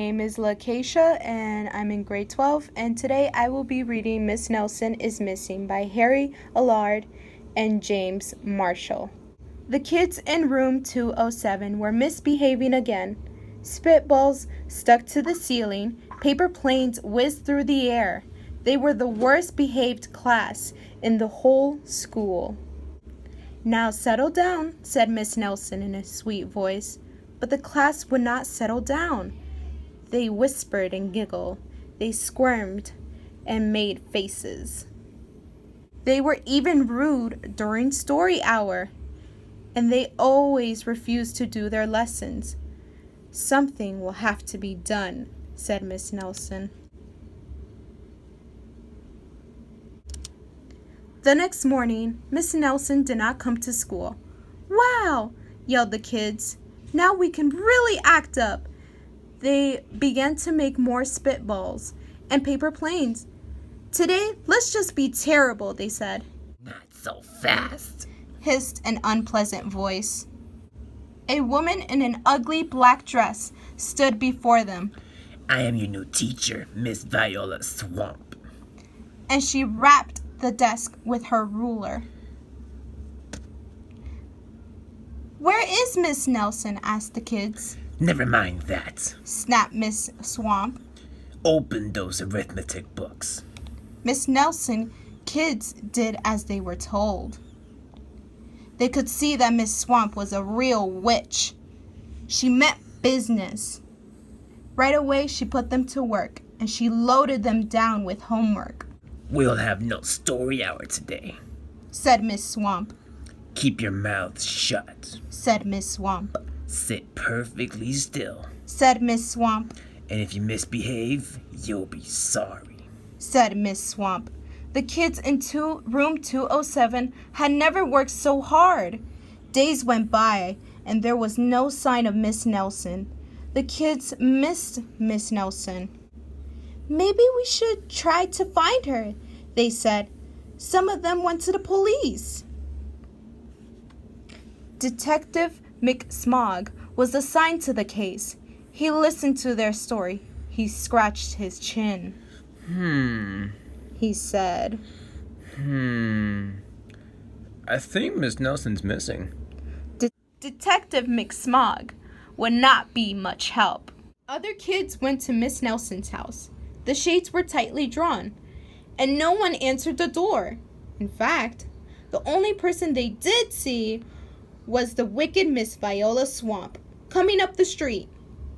name is Lakeysha and I'm in grade 12, and today I will be reading Miss Nelson is Missing by Read Aloud and James Marshall. The kids in room 207 were misbehaving again. Spitballs stuck to the ceiling, paper planes whizzed through the air. They were the worst behaved class in the whole school. "Now settle down," said Miss Nelson in a sweet voice. But the class would not settle down. They whispered and giggled. They squirmed and made faces. They were even rude during story hour, and they always refused to do their lessons. "Something will have to be done," said Miss Nelson. The next morning, Miss Nelson did not come to school. "Wow!" yelled the kids. "Now we can really act up." They began to make more spitballs and paper planes. "Today, let's just be terrible," they said. "Not so fast," hissed an unpleasant voice. A woman in an ugly black dress stood before them. "I am your new teacher, Miss Viola Swamp." And she rapped the desk with her ruler. "Where is Miss Nelson?" asked the kids. "Never mind that," snapped Miss Swamp. "Open those arithmetic books." Miss Nelson kids did as they were told. They could see that Miss Swamp was a real witch. She meant business. Right away she put them to work, and she loaded them down with homework. "We'll have no story hour today," said Miss Swamp. "Keep your mouths shut," said Miss Swamp. "Sit perfectly still," said Miss Swamp. "and if you misbehave, you'll be sorry," said Miss Swamp. The kids in room 207 had never worked so hard. Days went by, and there was no sign of Miss Nelson. The kids missed Miss Nelson. "Maybe we should try to find her," they said. Some of them went to the police. Detective McSmog was assigned to the case. He listened to their story. He scratched his chin. He said, I think Miss Nelson's missing." Detective McSmog would not be much help. Other kids went to Miss Nelson's house. The shades were tightly drawn, and no one answered the door. In fact, the only person they did see was the wicked Miss Viola Swamp coming up the street.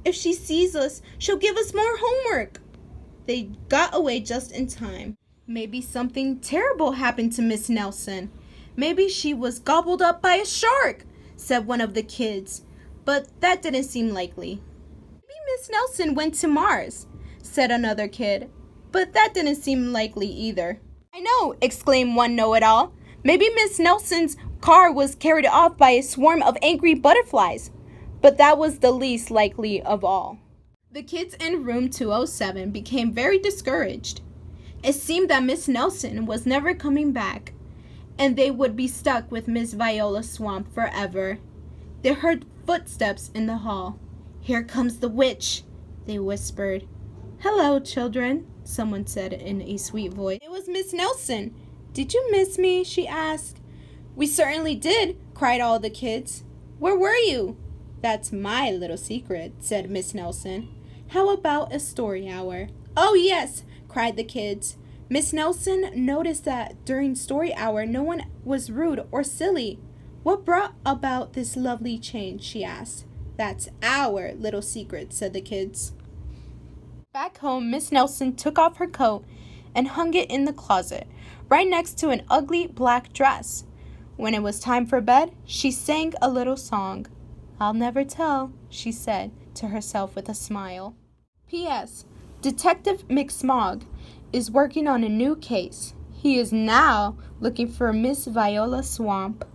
"If she sees us, she'll give us more homework." They got away just in time. Maybe something terrible happened to Miss Nelson. "Maybe she was gobbled up by a shark," said one of the kids, but that didn't seem likely. "Maybe Miss Nelson went to Mars," said another kid, but that didn't seem likely either. "I know," exclaimed one know-it-all. "Maybe Miss Nelson's car was carried off by a swarm of angry butterflies," but that was the least likely of all. The kids in room 207 became very discouraged. It seemed that Miss Nelson was never coming back, and they would be stuck with Miss Viola Swamp forever. They heard footsteps in the hall. "Here comes the witch," they whispered. "Hello, children," someone said in a sweet voice. It was Miss Nelson. "Did you miss me?" she asked. "We certainly did," cried all the kids. "Where were you?" "That's my little secret," said Miss Nelson. "How about a story hour?" "Oh, yes," cried the kids. Miss Nelson noticed that during story hour no one was rude or silly. "What brought about this lovely change?" she asked. "That's our little secret," said the kids. Back home, Miss Nelson took off her coat and hung it in the closet, right next to an ugly black dress. When it was time for bed, she sang a little song. "I'll never tell," she said to herself with a smile. P.S. Detective McSmog is working on a new case. He is now looking for Miss Viola Swamp.